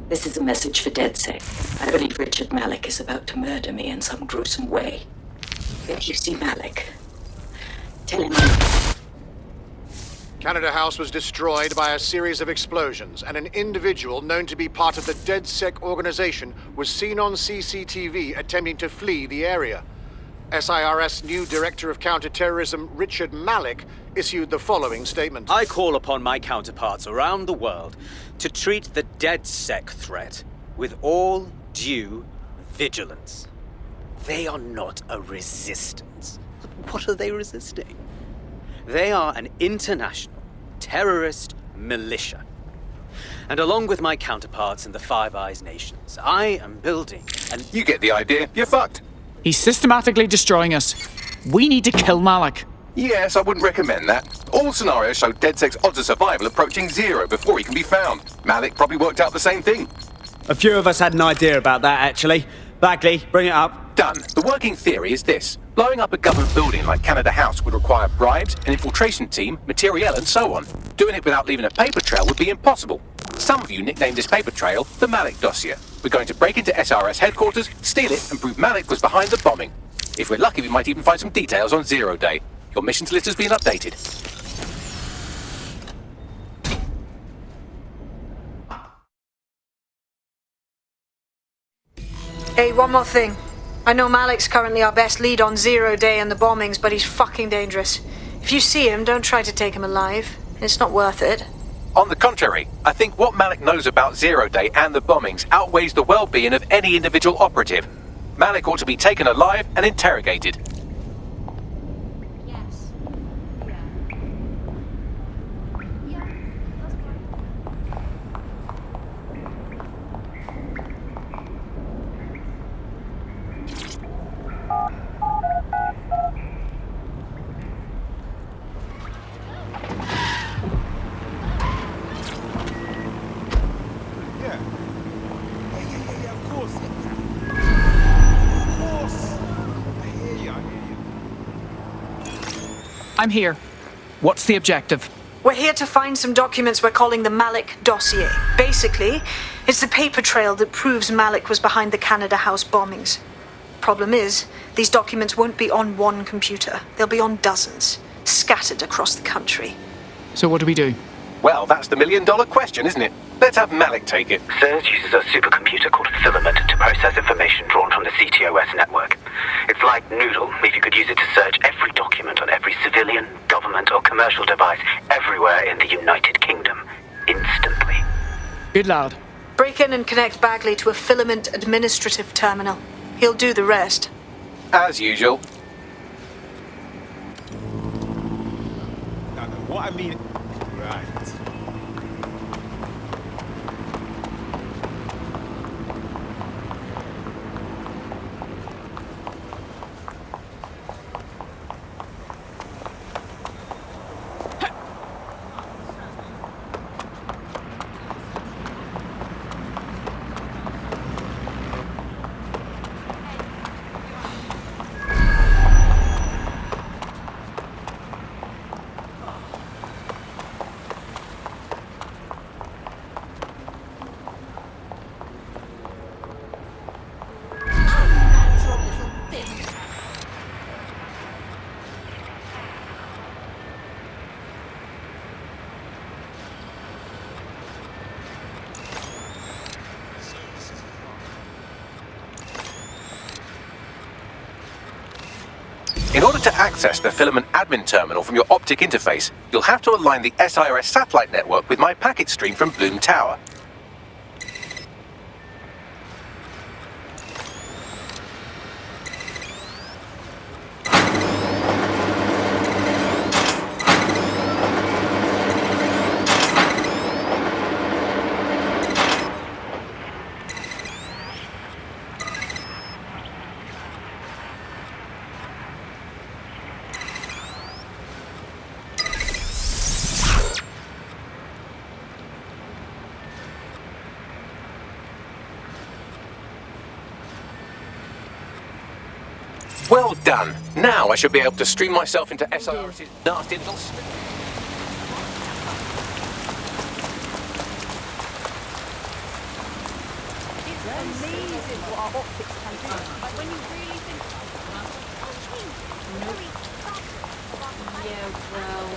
This is a message for DedSec. I believe Richard Malik is about to murder me in some gruesome way. If you see Malik, tell him Canada House was destroyed by a series of explosions, and an individual known to be part of the DedSec organization was seen on CCTV attempting to flee the area. SIRS new Director of Counterterrorism Richard Malik issued the following statement. I call upon my counterparts around the world to treat the DedSec threat with all due vigilance. They are not a resistance. What are they resisting? They are an international terrorist militia. And along with my counterparts in the Five Eyes nations, I am building an... You get the idea. You're fucked. He's systematically destroying us. We need to kill Malik. Yes, I wouldn't recommend that. All scenarios show DedSec's odds of survival approaching 0 before he can be found. Malik probably worked out the same thing. A few of us had an idea about that, actually. Bagley, bring it up. Done. The working theory is this. Blowing up a government building like Canada House would require bribes, an infiltration team, materiel, and so on. Doing it without leaving a paper trail would be impossible. Some of you nicknamed this paper trail the Malik Dossier. We're going to break into SRS headquarters, steal it, and prove Malik was behind the bombing. If we're lucky, we might even find some details on Zero Day. Your missions list has been updated. Hey, one more thing. I know Malik's currently our best lead on Zero Day and the bombings, but he's fucking dangerous. If you see him, don't try to take him alive. It's not worth it. On the contrary, I think what Malik knows about Zero Day and the bombings outweighs the well-being of any individual operative. Malik ought to be taken alive and interrogated. Yes. Yeah. I'm here. What's the objective? We're here to find some documents we're calling the Malik Dossier. Basically, it's the paper trail that proves Malik was behind the Canada House bombings. Problem is, these documents won't be on one computer. They'll be on dozens, scattered across the country. So what do we do? Well, that's the million-dollar question, isn't it? Let's have Malik take it. SIRS uses a supercomputer called Filament to process information drawn from the CTOS network. It's like Noodle if you could use it to search every document on every civilian, government or commercial device everywhere in the United Kingdom, instantly. Good lad. Break in and connect Bagley to a Filament administrative terminal. He'll do the rest. As usual. No, what I mean... Right. In order to access the Filament admin terminal from your optic interface, you'll have to align the SIRS satellite network with my packet stream from Bloom Tower. Well done. Now I should be able to stream myself into SIRS's nasty little... Amazing what our optics can do. Like when you really think yeah, well.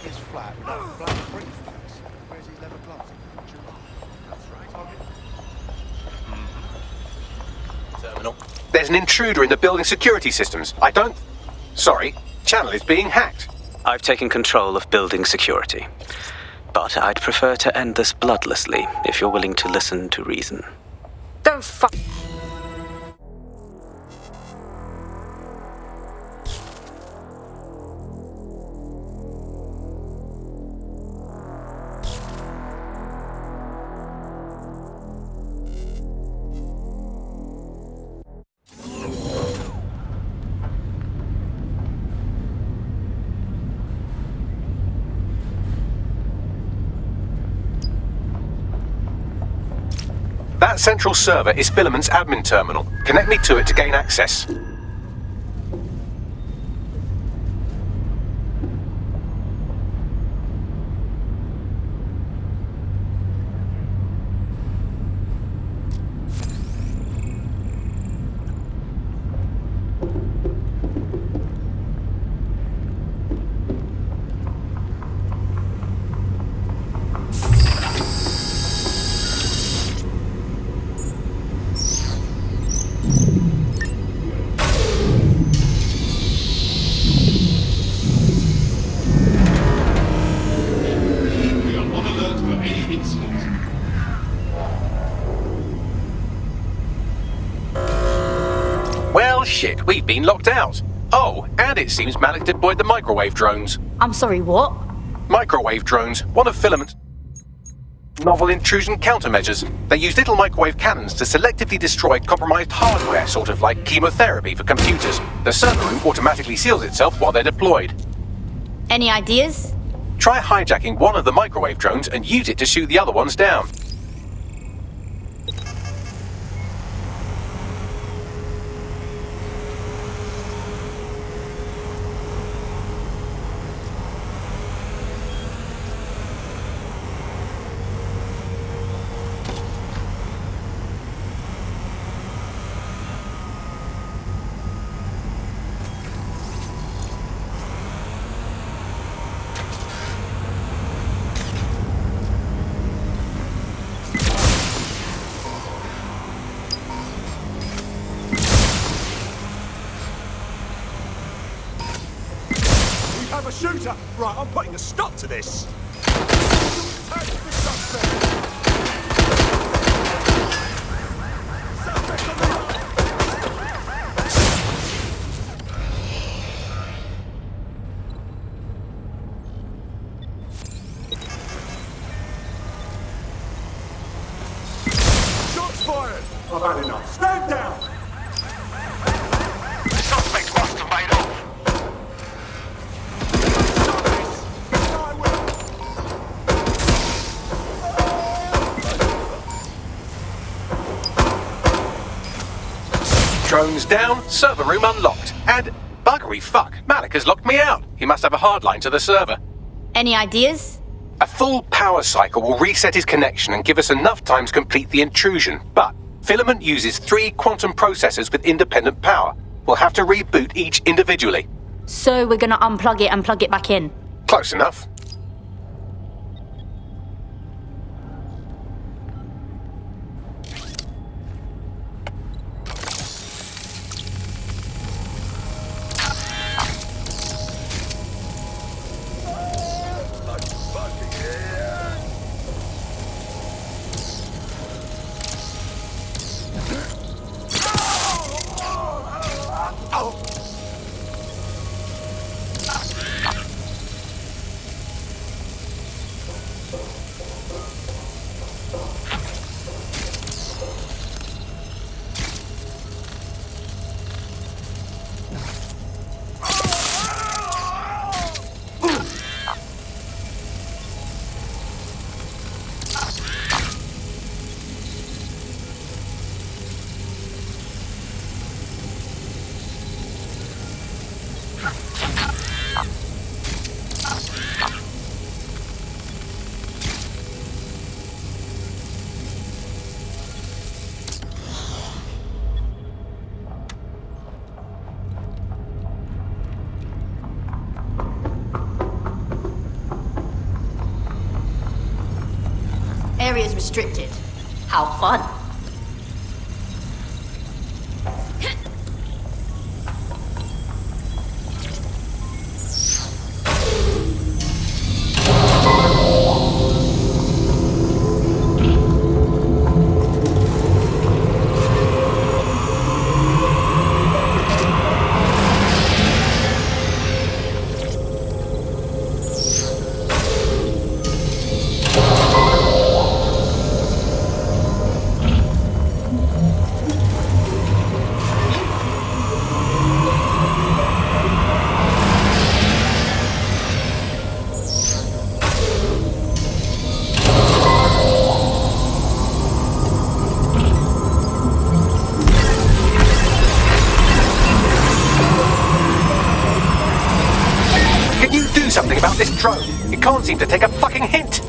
It's flat, black brick flats. Where's his leather gloves? That's right. Terminal. There's an intruder in the building security systems. Sorry, channel is being hacked. I've taken control of building security. But I'd prefer to end this bloodlessly, if you're willing to listen to reason. Don't fuck. That central server is Filament's admin terminal. Connect me to it to gain access. Well, shit, we've been locked out. Oh, and it seems Malik deployed the microwave drones. I'm sorry, what? Microwave drones, one of Filament's novel intrusion countermeasures. They use little microwave cannons to selectively destroy compromised hardware, sort of like chemotherapy for computers. The server room automatically seals itself while they're deployed. Any ideas? Try hijacking one of the microwave drones and use it to shoot the other ones down. Have a shooter! Right, I'm putting a stop to this. Shots fired! I've had enough. Stand down! Drones down, server room unlocked. And, buggery fuck, Malik has locked me out. He must have a hard line to the server. Any ideas? A full power cycle will reset his connection and give us enough time to complete the intrusion. But Filament uses 3 quantum processors with independent power. We'll have to reboot each individually. So we're gonna unplug it and plug it back in. Close enough. Area's restricted. How fun. Something about this drone. It can't seem to take a fucking hint.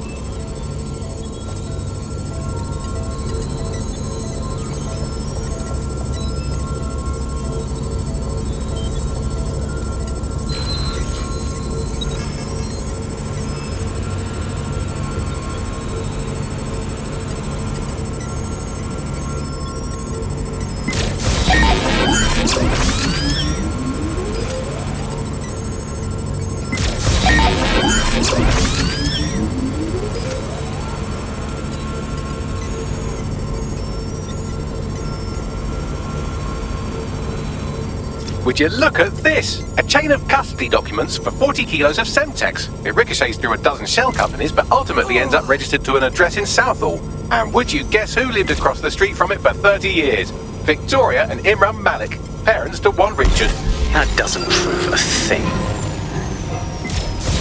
Would you look at this? A chain of custody documents for 40 kilos of Semtex. It ricochets through a dozen shell companies, but ultimately ends up registered to an address in Southall. And would you guess who lived across the street from it for 30 years? Victoria and Imran Malik, parents to one Richard. That doesn't prove a thing.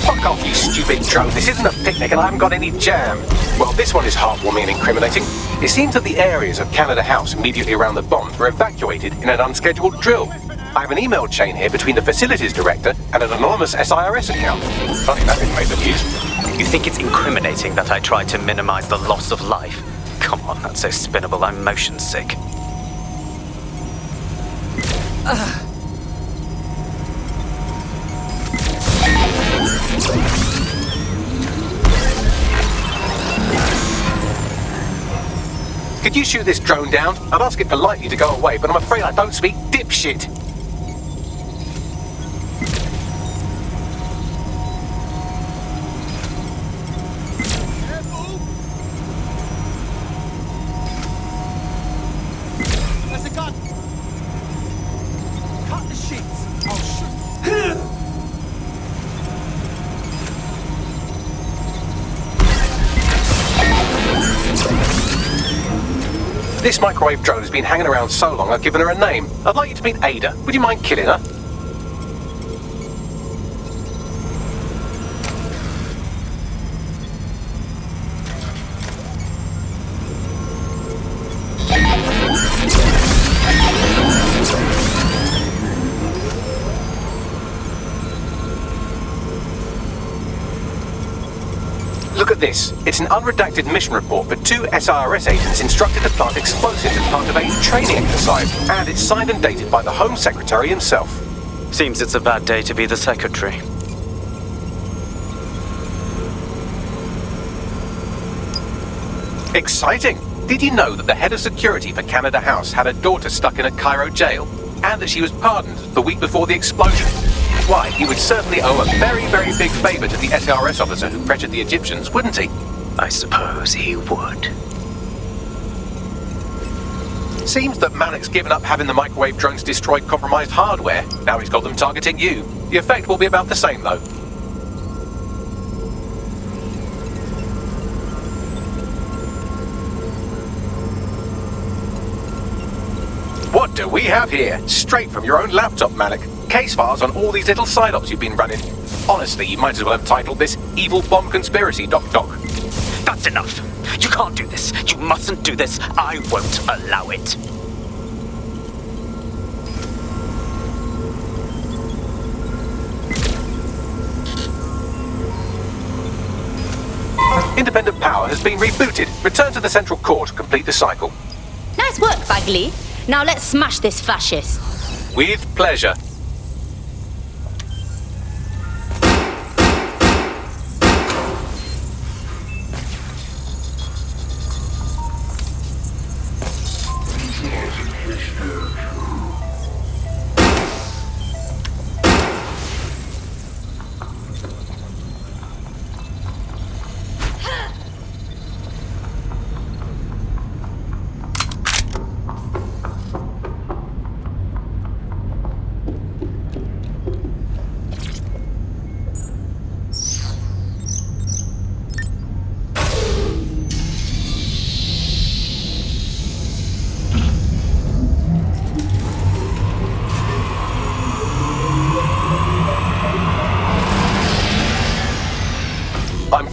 Fuck off, you stupid drone. This isn't a picnic and I haven't got any jam. Well, this one is heartwarming and incriminating. It seems that the areas of Canada House immediately around the bombs were evacuated in an unscheduled drill. I have an email chain here between the facilities director and an anonymous SIRS account. Funny that didn't make the news. You think it's incriminating that I tried to minimize the loss of life? Come on, that's so spinnable, I'm motion sick. Could you shoot this drone down? I'd ask it politely to go away, but I'm afraid I don't speak dipshit. There's a gun. Cut the sheets. I'll shoot. This microwave drone has been hanging around so long I've given her a name. I'd like you to meet Ada. Would you mind killing her? this. It's an unredacted mission report for 2 SIRS agents instructed to plant explosives as part of a training exercise. And it's signed and dated by the Home Secretary himself. Seems it's a bad day to be the secretary. Exciting! Did you know that the head of security for Canada House had a daughter stuck in a Cairo jail? And that she was pardoned the week before the explosion? Why, he would certainly owe a very, very big favour to the SIRS officer who pressured the Egyptians, wouldn't he? I suppose he would. Seems that Malik's given up having the microwave drones destroy compromised hardware. Now he's got them targeting you. The effect will be about the same, though. What do we have here? Straight from your own laptop, Malik. Case files on all these little side ops you've been running. Honestly, you might as well have titled this Evil Bomb Conspiracy, Doc. That's enough. You can't do this. You mustn't do this. I won't allow it. Independent power has been rebooted. Return to the central core to complete the cycle. Nice work, Bagley. Now let's smash this fascist. With pleasure.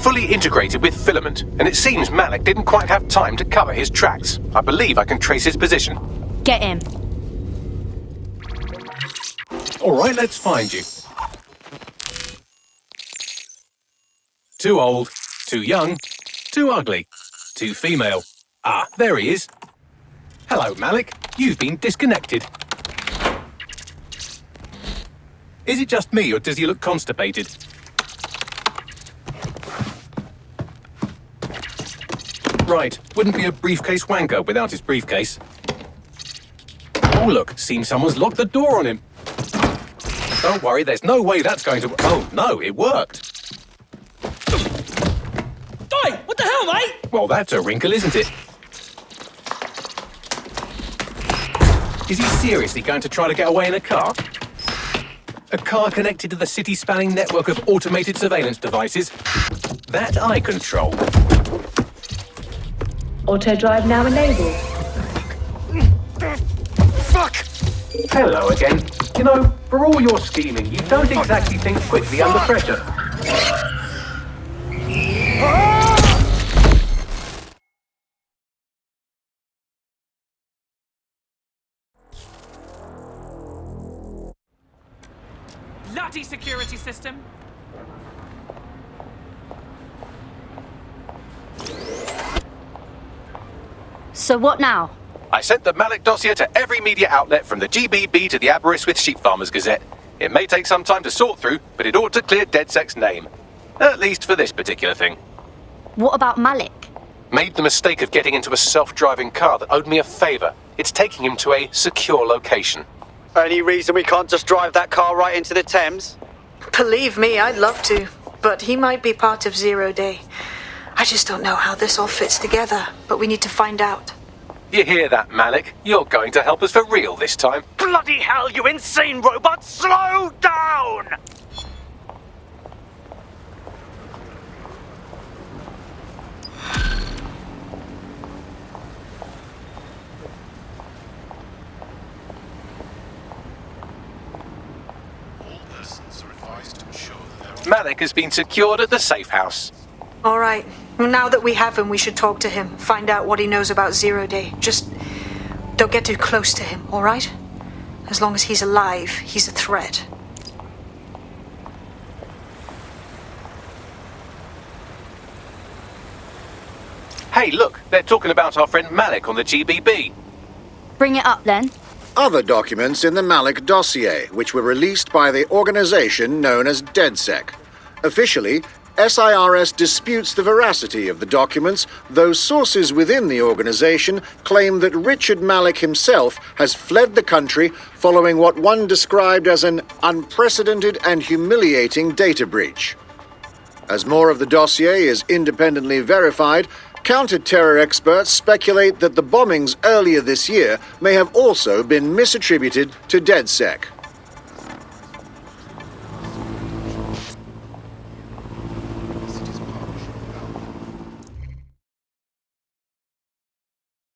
Fully integrated with Filament, and it seems Malik didn't quite have time to cover his tracks. I believe I can trace his position. Get him. All right, let's find you. Too old, too young, too ugly, too female. Ah, there he is. Hello, Malik. You've been disconnected. Is it just me, or does he look constipated? Right, wouldn't be a briefcase wanker without his briefcase. Oh look, seems someone's locked the door on him. Don't worry, there's no way that's going to... Oh no, it worked. Oi, what the hell, mate? Well, that's a wrinkle, isn't it? Is he seriously going to try to get away in a car? A car connected to the city-spanning network of automated surveillance devices? That I control. Auto drive now enabled. Fuck! Hello again. You know, for all your scheming, you don't exactly think quickly under pressure. Bloody security system. So what now? I sent the Malik Dossier to every media outlet from the GBB to the Aberystwyth Sheep Farmers Gazette. It may take some time to sort through, but it ought to clear DedSec's name. At least for this particular thing. What about Malik? Made the mistake of getting into a self-driving car that owed me a favor. It's taking him to a secure location. Any reason we can't just drive that car right into the Thames? Believe me, I'd love to, but he might be part of Zero Day. I just don't know how this all fits together, but we need to find out. You hear that, Malik? You're going to help us for real this time. Bloody hell, you insane robot! Slow down! Malik has been secured at the safe house. All right. Now that we have him, we should talk to him. Find out what he knows about Zero Day. Just don't get too close to him, all right? As long as he's alive, he's a threat. Hey, look, they're talking about our friend Malik on the GBB. Bring it up then. Other documents in the Malik Dossier, which were released by the organization known as DedSec. Officially, SIRS disputes the veracity of the documents, though sources within the organization claim that Richard Malik himself has fled the country following what one described as an unprecedented and humiliating data breach. As more of the dossier is independently verified, counter-terror experts speculate that the bombings earlier this year may have also been misattributed to DedSec.